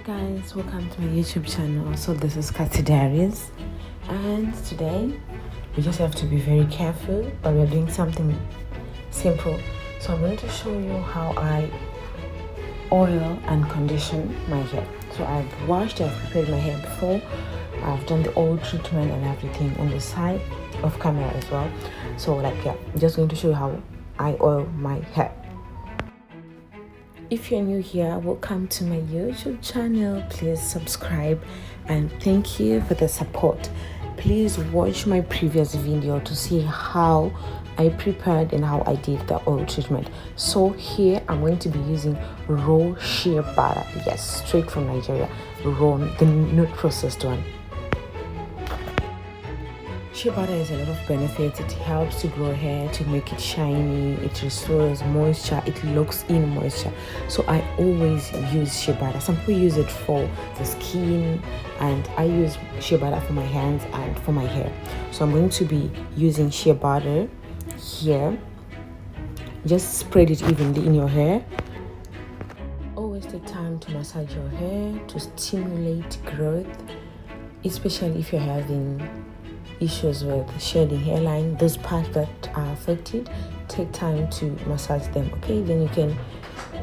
guys, welcome to my YouTube channel. So this is Kathy Darius, and today we just have to be very careful, but we're doing something simple. So I'm going to show you how I oil and condition my hair. So I've washed, I've prepared my hair before, I've done the oil treatment and everything on the side of camera as well. So I'm just going to show you how I oil my hair. If you're new here, welcome to my YouTube channel. Please subscribe and thank you for the support. Please watch my previous video to see how I prepared and how I did the oil treatment. So here I'm going to be using raw shea butter. Yes, straight from Nigeria, raw, the not processed one. Shea butter has a lot of benefits. It helps to grow hair, to make it shiny, it restores moisture, it locks in moisture. So I always use shea butter. Some people use it for the skin, and I use shea butter for my hands and for my hair. So I'm going to be using shea butter here. Just spread it evenly in your hair. Always take time to massage your hair to stimulate growth, especially if you're having issues with shedding hairline, those parts that are affected. Take time to massage them, okay? Then you can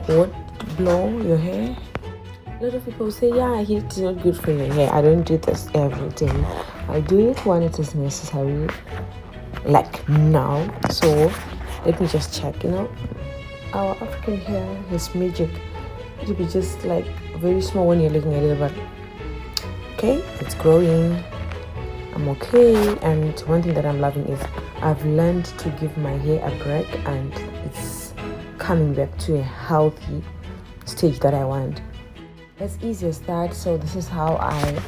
blow your hair. A lot of people say, yeah, it's not good for your hair. I don't do this every day. I do it when it is necessary, like now. So let me just check. Our African hair is magic. It will be just like very small when you're looking at it, but okay, it's growing. I'm okay. And one thing that I'm loving is I've learned to give my hair a break, and it's coming back to a healthy stage that I want. As easy as that. So this is how I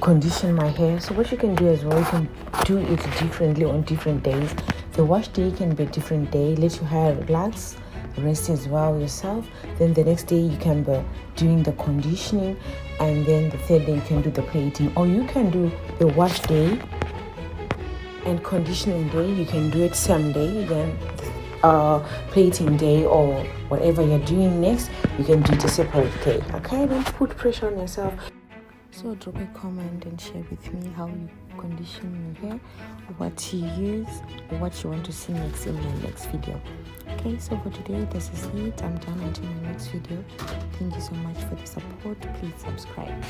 condition my hair. So what you can do as well, you can do it differently on different days. The wash day can be a different day. Let your hair relax, rest as well yourself. Then the next day you can be doing the conditioning, and then the third day you can do the plating. Or you can do the wash day and conditioning day. You can do it same day, then plating day, or whatever you're doing next, you can do it a separate day. Okay, don't put pressure on yourself. So drop a comment and share with me how you condition your hair, what you use, what you want to see next in my next video. Okay, so for today, this is it. I'm done until my next video. Thank you so much for the support. Please subscribe.